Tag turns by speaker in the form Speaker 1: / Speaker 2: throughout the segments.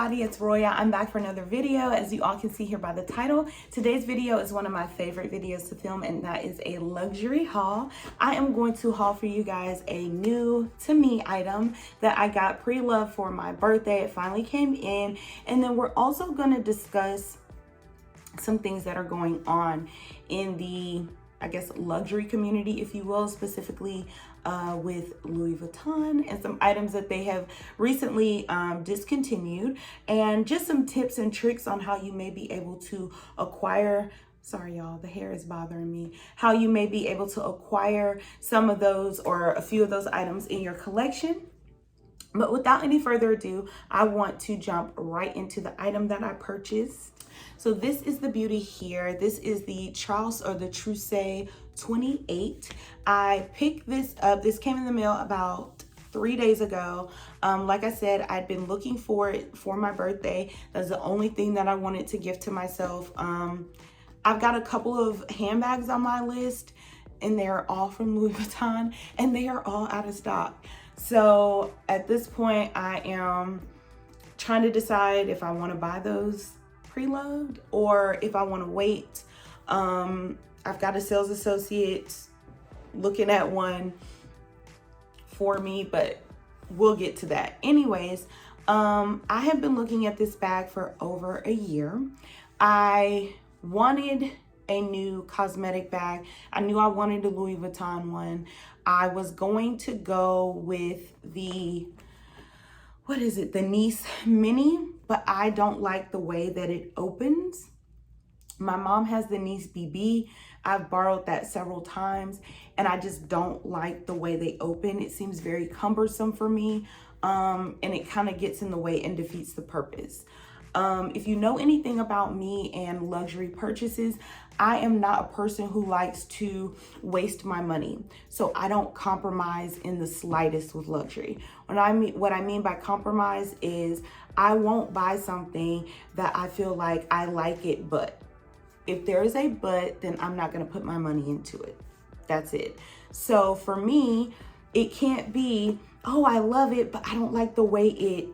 Speaker 1: everybody, it's Roya. I'm back for another video. As you all can see here by the title, today's video is one of my favorite videos to film, and that is a luxury haul. I am going to haul for you guys a new to me item that I got pre-loved for my birthday. It finally came in, and then we're also going to discuss some things that are going on in the, I guess, luxury community, if you will, specifically with Louis Vuitton and some items that they have recently discontinued, and just some tips and tricks on how you may be able to acquire, sorry y'all, the hair is bothering me, how you may be able to acquire some of those or a few of those items in your collection. But without any further ado, I want to jump right into the item that I purchased. So this is the beauty here. This is the Charles or the Luxe 28. I picked this up. This came in the mail about 3 days ago. Like I said, I'd been looking for it for my birthday. That's the only thing that I wanted to gift to myself. I've got a couple of handbags on my list, and they're all from Louis Vuitton, and they are all out of stock. So at this point, I am trying to decide if I want to buy those pre-loved or if I want to wait. I've got a sales associate looking at one for me, but we'll get to that. Anyways, I have been looking at this bag for over a year. I wanted a new cosmetic bag. I knew I wanted a Louis Vuitton one. I was going to go with the, what is it? The Nice Mini, but I don't like the way that it opens. My mom has the Nice BB. I've borrowed that several times, and I just don't like the way they open. It seems very cumbersome for me, and it kind of gets in the way and defeats the purpose. If you know anything about me and luxury purchases, I am not a person who likes to waste my money. So I don't compromise in the slightest with luxury. What I mean by compromise is I won't buy something that I feel like I like it, but if there is a but, then I'm not going to put my money into it. That's it. So for me, it can't be, oh, I love it, but I don't like the way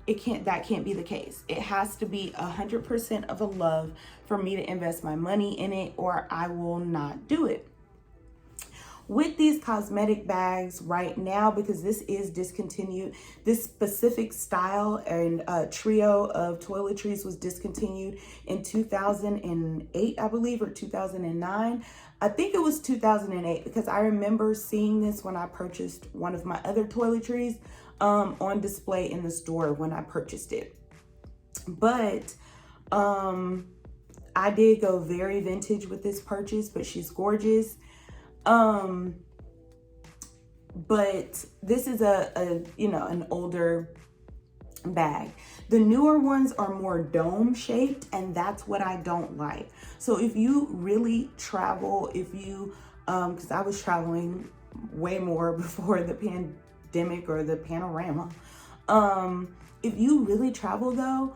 Speaker 1: that can't be the case. It has to be 100% of a love for me to invest my money in it, or I will not do it. With these cosmetic bags right now, because this is discontinued, this specific style and trio of toiletries was discontinued in 2008, I believe, or 2009. I think it was 2008, because I remember seeing this when I purchased one of my other toiletries on display in the store when I purchased it. But I did go very vintage with this purchase, but she's gorgeous. But this is an older bag. The newer ones are more dome shaped, and that's what I don't like. So if you really travel, because I was traveling way more before the pandemic or the panorama. If you really travel though,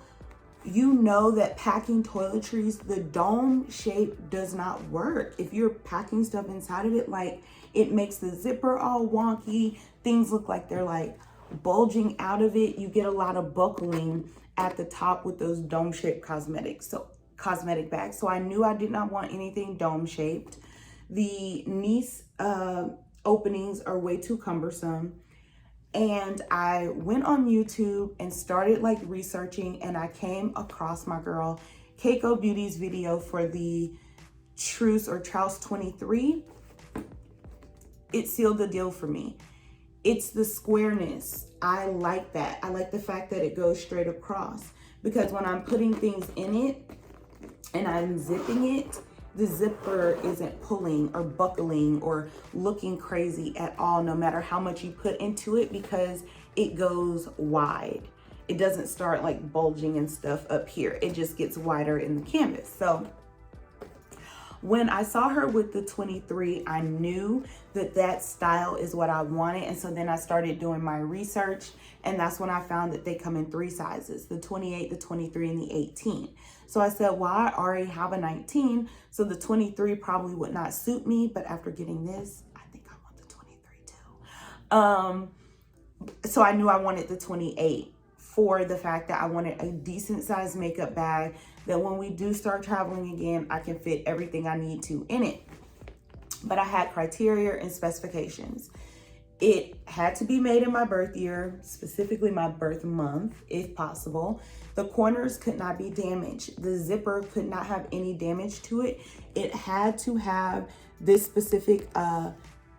Speaker 1: you know that packing toiletries, the dome shape does not work. If you're packing stuff inside of it, like, it makes the zipper all wonky. Things look like they're like bulging out of it. You get a lot of buckling at the top with those dome shaped cosmetic bags. So I knew I did not want anything dome shaped. The Nice openings are way too cumbersome. And I went on YouTube and started like researching, and I came across my girl Keiko Beauty's video for the Truce or Trouse 23. It sealed the deal for me. It's the squareness. I like that. I like the fact that it goes straight across, because when I'm putting things in it and I'm zipping it, the zipper isn't pulling or buckling or looking crazy at all, no matter how much you put into it, because it goes wide. It doesn't start like bulging and stuff up here. It just gets wider in the canvas. So when I saw her with the 23, I knew that style is what I wanted. And so then I started doing my research, and that's when I found that they come in 3 sizes, the 28, the 23, and the 18. So I said, well, I already have a 19, so the 23 probably would not suit me. But after getting this, I think I want the 23 too. So I knew I wanted the 28 for the fact that I wanted a decent sized makeup bag that when we do start traveling again, I can fit everything I need to in it. But I had criteria and specifications. It had to be made in my birth year, specifically my birth month, if possible. The corners could not be damaged. The zipper could not have any damage to it. It had to have this specific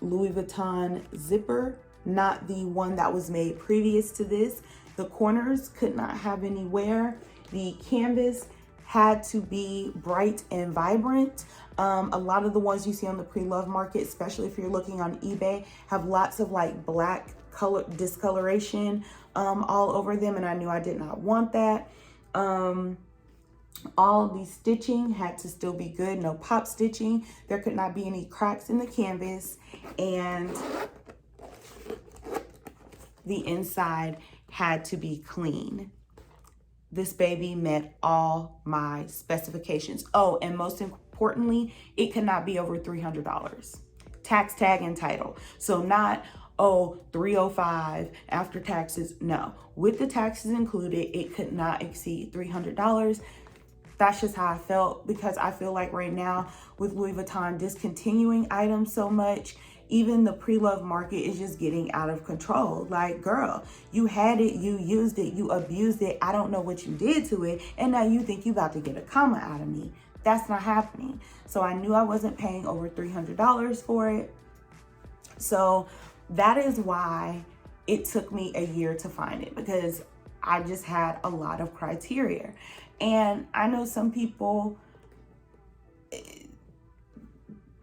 Speaker 1: Louis Vuitton zipper, not the one that was made previous to this. The corners could not have any wear. The canvas had to be bright and vibrant. A lot of the ones you see on the pre-loved market, especially if you're looking on eBay, have lots of like black color discoloration all over them, and I knew I did not want that. All the stitching had to still be good, no pop stitching. There could not be any cracks in the canvas, and the inside had to be clean. This baby met all my specifications. Oh, and most importantly, it could not be over $300. Tax, tag, and title. So not, oh, $305 after taxes. No, with the taxes included, it could not exceed $300. That's just how I felt, because I feel like right now with Louis Vuitton discontinuing items so much, even the pre-loved market is just getting out of control. Like, girl, you had it, you used it, you abused it. I don't know what you did to it. And now you think you about to get a comma out of me. That's not happening. So I knew I wasn't paying over $300 for it. So that is why it took me a year to find it, because I just had a lot of criteria. And I know some people,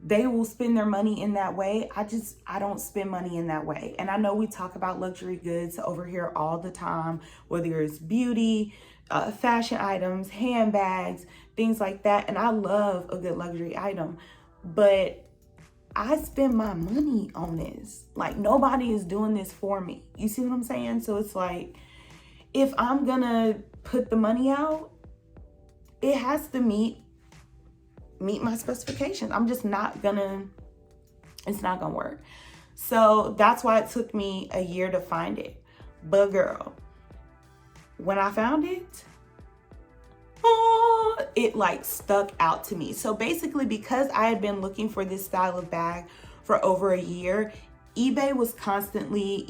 Speaker 1: they will spend their money in that way. I don't spend money in that way. And I know we talk about luxury goods over here all the time, whether it's beauty, fashion items, handbags, things like that. And I love a good luxury item, but I spend my money on this. Like, nobody is doing this for me. You see what I'm saying? So it's like, if I'm gonna put the money out, it has to meet my specifications. I'm just not gonna, it's not gonna work. So that's why it took me a year to find it. But girl, when I found it, oh, it like stuck out to me. So basically, because I had been looking for this style of bag for over a year, eBay was constantly,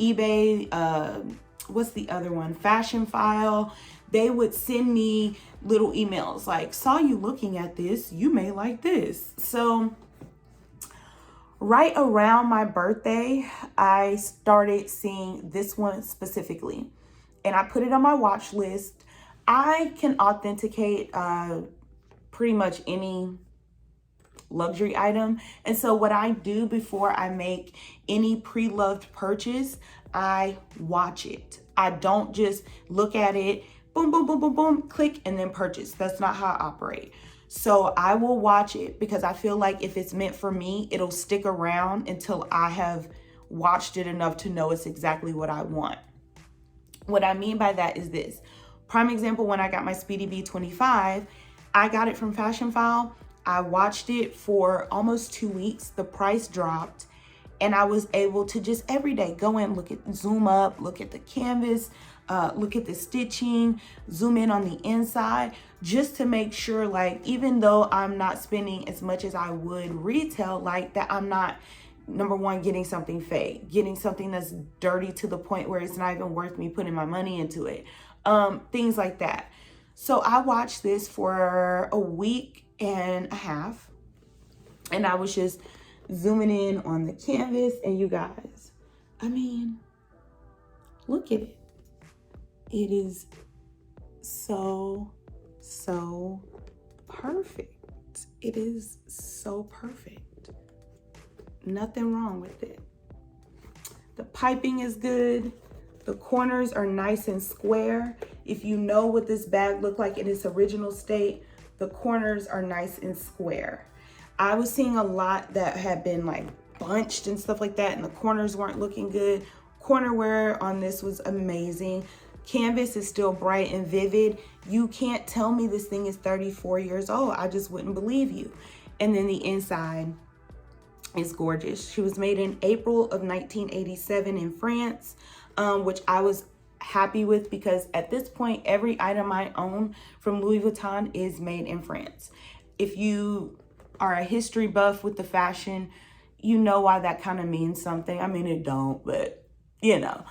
Speaker 1: what's the other one? Fashion File. They would send me little emails like, saw you looking at this, you may like this. So right around my birthday, I started seeing this one specifically, and I put it on my watch list. I can authenticate pretty much any luxury item. And so what I do before I make any pre-loved purchase, I watch it. I don't just look at it, boom, boom, boom, boom, boom, click, and then purchase. That's not how I operate. So I will watch it, because I feel like if it's meant for me, it'll stick around until I have watched it enough to know it's exactly what I want. What I mean by that is this. Prime example, when I got my Speedy B25, I got it from Fashion File. I watched it for almost 2 weeks. The price dropped, and I was able to just every day go in, zoom up, look at the canvas, look at the stitching, zoom in on the inside, just to make sure, like, even though I'm not spending as much as I would retail, like, that I'm not, number one, getting something fake, getting something that's dirty to the point where it's not even worth me putting my money into it, things like that. So I watched this for a week and a half, and I was just zooming in on the canvas, and you guys, I mean, look at it. It is so perfect. It is so perfect. Nothing wrong with it. The piping is good. The corners are nice and square. If you know what this bag looked like in its original state, the corners are nice and square. I was seeing a lot that had been like bunched and stuff like that, and the corners weren't looking good. Corner wear on this was amazing. Canvas is still bright and vivid. You can't tell me this thing is 34 years old. I just wouldn't believe you. And then the inside is gorgeous. She was made in April of 1987 in France, which I was happy with, because at this point, every item I own from Louis Vuitton is made in France. If you are a history buff with the fashion, you know why that kind of means something. I mean, it don't, but you know,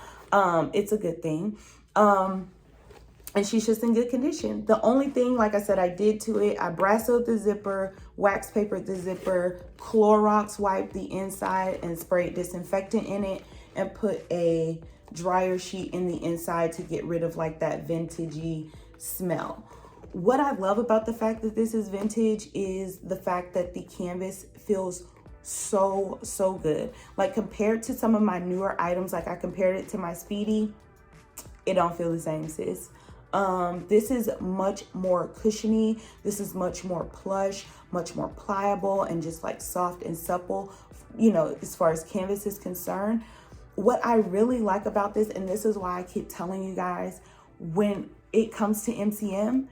Speaker 1: it's a good thing. And she's just in good condition. The only thing, like I said, I did to it, I brassoed the zipper, wax papered the zipper, Clorox wiped the inside and sprayed disinfectant in it, and put a dryer sheet in the inside to get rid of like that vintagey smell. What I love about the fact that this is vintage is the fact that the canvas feels so good. Like compared to some of my newer items, like I compared it to my Speedy, it don't feel the same, sis. This is much more cushiony. This is much more plush, much more pliable, and just like soft and supple, you know, as far as canvas is concerned. What I really like about this, and this is why I keep telling you guys, when it comes to MCM,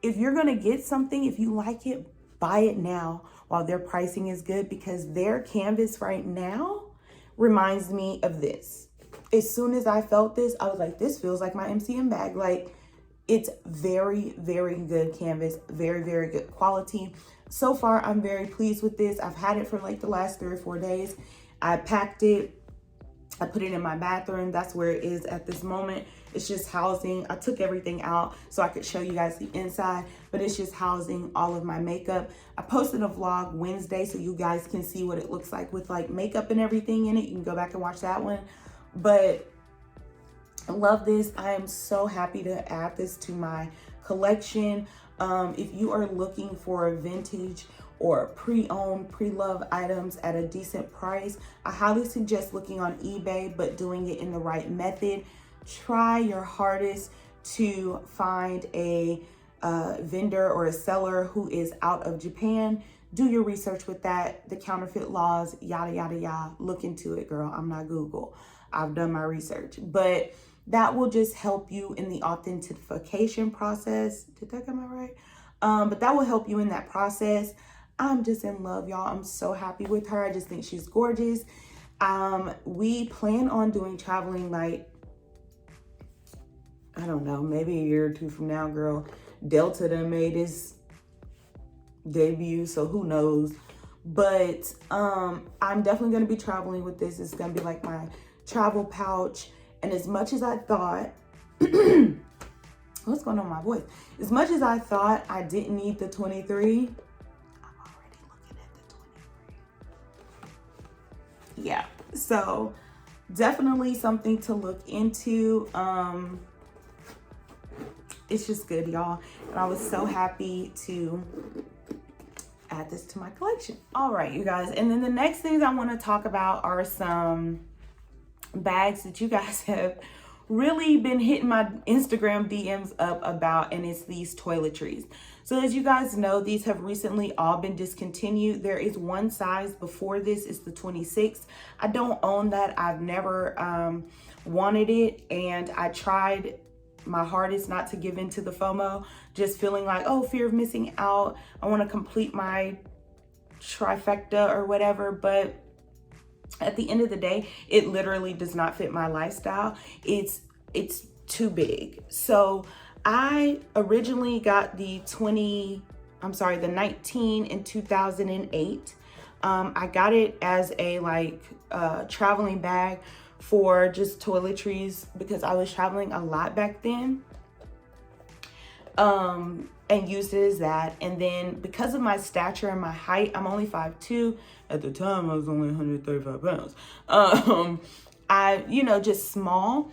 Speaker 1: if you're gonna get something, if you like it, buy it now while their pricing is good, because their canvas right now reminds me of this. As soon as I felt this, I was like, this feels like my MCM bag. Like, it's very good canvas, very good quality. So far, I'm very pleased with this. I've had it for like the last 3 or 4 days. I packed it, I put it in my bathroom. That's where it is at this moment. It's just housing. I took everything out so I could show you guys the inside, but it's just housing all of my makeup. I posted a vlog Wednesday so you guys can see what it looks like with like makeup and everything in it. You can go back and watch that one. But I love this. I am so happy to add this to my collection. If you are looking for a vintage or pre-owned, pre-loved items at a decent price, I highly suggest looking on eBay, but doing it in the right method. Try your hardest to find a vendor or a seller who is out of Japan. Do your research with that, the counterfeit laws, yada, yada, yada. Look into it, girl. I'm not Google. I've done my research, but that will just help you in the authentication process. Did that come out right? But that will help you in that process. I'm just in love, y'all. I'm so happy with her. I just think she's gorgeous. We plan on doing traveling like, I don't know, maybe a year or 2 from now, girl. Delta done made his debut, so who knows. But I'm definitely gonna be traveling with this. It's gonna be like my travel pouch. And as much as I thought, what's going on with my voice? As much as I thought I didn't need the 23, I'm already looking at the 23. Yeah, so definitely something to look into. It's just good, y'all. And I was so happy to add this to my collection. All right, you guys. And then the next things I want to talk about are some bags that you guys have really been hitting my Instagram DMs up about, and it's these toiletries. So as you guys know, these have recently all been discontinued. There is one size before this, it's the 26. I don't own that. I've never wanted it, and I tried my hardest not to give into the FOMO, just feeling like, oh, fear of missing out. I want to complete my trifecta or whatever, but at the end of the day, it literally does not fit my lifestyle. It's too big. So I originally got the 19 in 2008. I got it as a like traveling bag for just toiletries because I was traveling a lot back then. And used it as that. And then because of my stature and my height, I'm only 5'2". At the time, I was only 135 pounds. I, just small.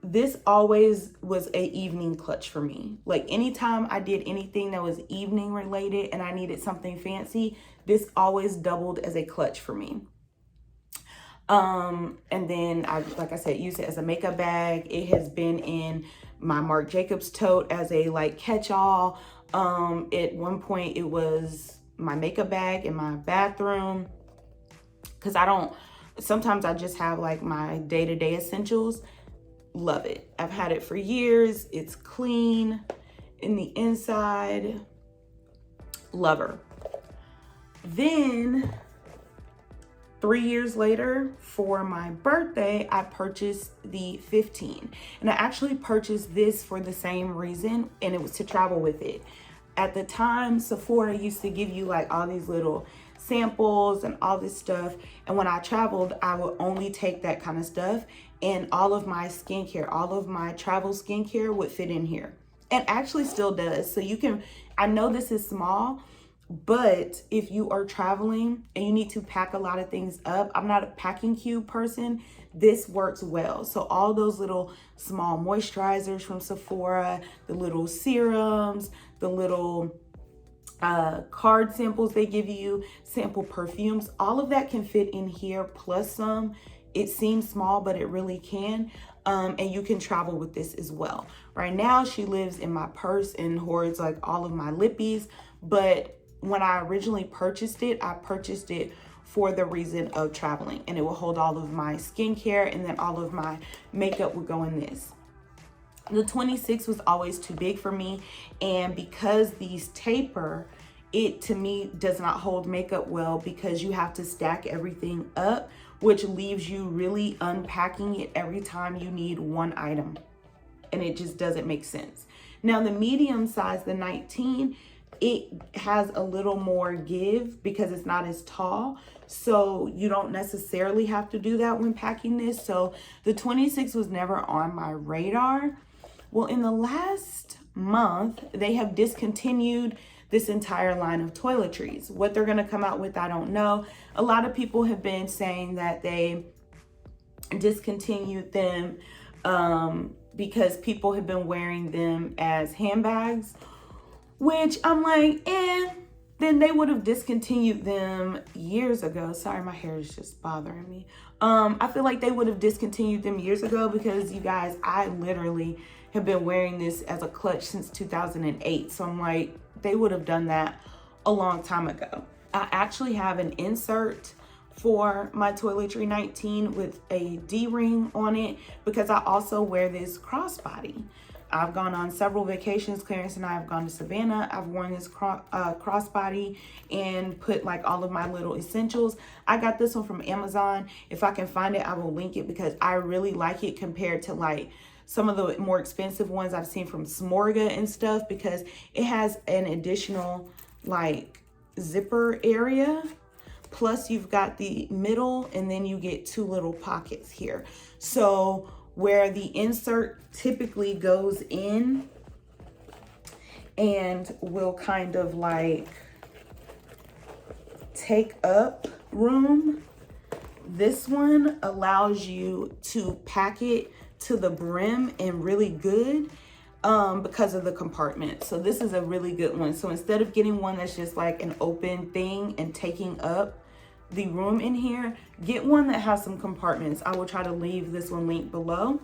Speaker 1: This always was a evening clutch for me. Like anytime I did anything that was evening related and I needed something fancy, this always doubled as a clutch for me. And then like I said, used it as a makeup bag. It has been in my Marc Jacobs tote as a like catch-all. At one point it was my makeup bag in my bathroom, because sometimes I just have like my day-to-day essentials. Love it. I've had it for years. It's clean in the inside. Love her. Then 3 years later, for my birthday, I purchased the 15. And I actually purchased this for the same reason, and it was to travel with it. At the time, Sephora used to give you like all these little samples and all this stuff. And when I traveled, I would only take that kind of stuff, and all of my skincare, all of my travel skincare would fit in here. And actually still does. So you can, I know this is small, but if you are traveling and you need to pack a lot of things up, I'm not a packing cube person, this works well. So all those little small moisturizers from Sephora, the little serums, the little card samples they give you, sample perfumes, all of that can fit in here, plus some. It seems small, but it really can. And you can travel with this as well. Right now, she lives in my purse and hoards like all of my lippies, but when I originally purchased it, I purchased it for the reason of traveling, and it will hold all of my skincare, and then all of my makeup would go in this. The 26 was always too big for me, and because these taper, it to me does not hold makeup well because you have to stack everything up, which leaves you really unpacking it every time you need one item, and it just doesn't make sense. Now the medium size, the 19, it has a little more give because it's not as tall. So you don't necessarily have to do that when packing this. So the 26 was never on my radar. Well, in the last month, they have discontinued this entire line of toiletries. What they're gonna come out with, I don't know. A lot of people have been saying that they discontinued them because people have been wearing them as handbags, which I'm like, then they would have discontinued them years ago. Sorry, my hair is just bothering me. I feel like they would have discontinued them years ago because you guys, I literally have been wearing this as a clutch since 2008. So I'm like, they would have done that a long time ago. I actually have an insert for my toiletry 19 with a D-ring on it because I also wear this crossbody. I've gone on several vacations. Clarence and I have gone to Savannah. I've worn this crossbody and put like all of my little essentials. I got this one from Amazon. If I can find it, I will link it because I really like it compared to like some of the more expensive ones I've seen from Smorga and stuff, because it has an additional like zipper area. Plus you've got the middle, and then you get two little pockets here. So where the insert typically goes in and will kind of like take up room, this one allows you to pack it to the brim and really good because of the compartment. So this is a really good one. So instead of getting one that's just like an open thing and taking up the room in here, get one that has some compartments. I will try to leave this one linked below.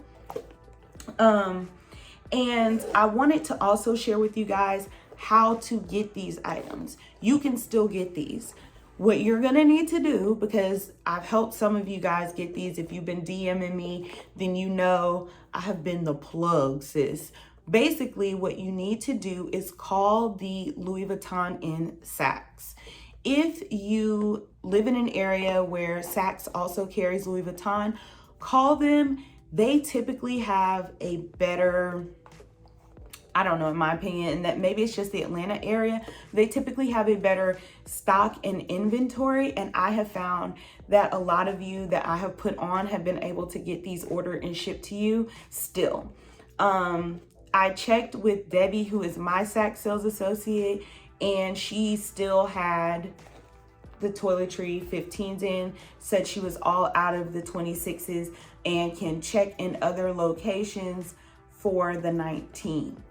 Speaker 1: And I wanted to also share with you guys how to get these items. You can still get these. What you're gonna need to do, because I've helped some of you guys get these, if you've been DMing me, then you know I have been the plug, sis. Basically, what you need to do is call the Louis Vuitton in Saks. If you live in an area where Saks also carries Louis Vuitton, call them. They typically have a better, I don't know, in my opinion, and that maybe it's just the Atlanta area, they typically have a better stock and inventory. And I have found that a lot of you that I have put on have been able to get these ordered and shipped to you still. I checked with Debbie, who is my Saks sales associate, and she still had the toiletry 15s in, said she was all out of the 26s and can check in other locations for the 19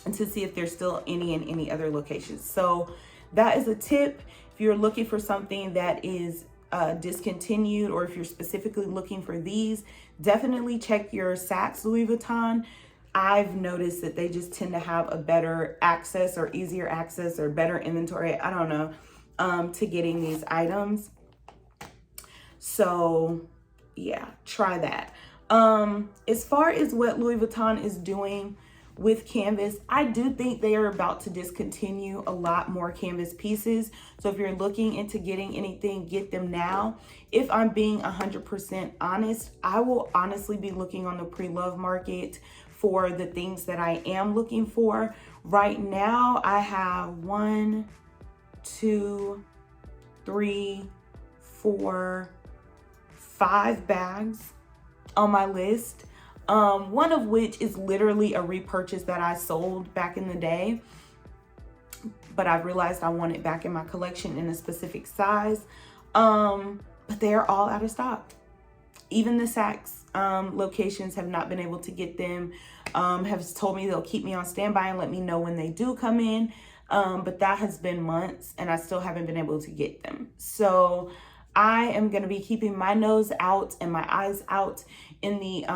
Speaker 1: and to see if there's still any in any other locations. So that is a tip. If you're looking for something that is discontinued, or if you're specifically looking for these, definitely check your Saks Louis Vuitton. I've noticed that they just tend to have a better access or easier access or better inventory, I don't know, to getting these items. So yeah, try that. As far as what Louis Vuitton is doing with canvas. I do think they are about to discontinue a lot more canvas pieces. So if you're looking into getting anything, get them now. If I'm being 100% honest, I will honestly be looking on the pre-love market for the things that I am looking for. Right now, I have 1, 2, 3, 4, 5 bags on my list. One of which is literally a repurchase that I sold back in the day, but I realized I want it back in my collection in a specific size. But they are all out of stock. Even the Saks locations have not been able to get them, have told me they'll keep me on standby and let me know when they do come in. But that has been months and I still haven't been able to get them. So I am going to be keeping my nose out and my eyes out in the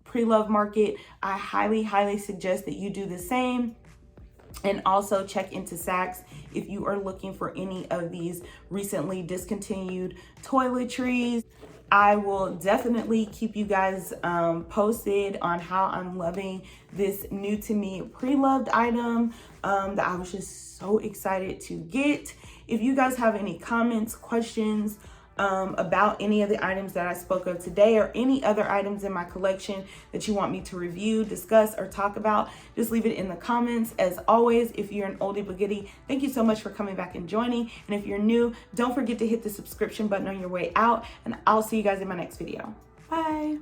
Speaker 1: pre-love market. I highly suggest that you do the same. And also check into Saks if you are looking for any of these recently discontinued toiletries. I will definitely keep you guys posted on how I'm loving this new to me pre-loved item that I was just so excited to get. If you guys have any comments, questions, about any of the items that I spoke of today or any other items in my collection that you want me to review, discuss, or talk about, just leave it in the comments. As always, if you're an oldie but goodie, thank you so much for coming back and joining. And if you're new, don't forget to hit the subscription button on your way out, and I'll see you guys in my next video. Bye.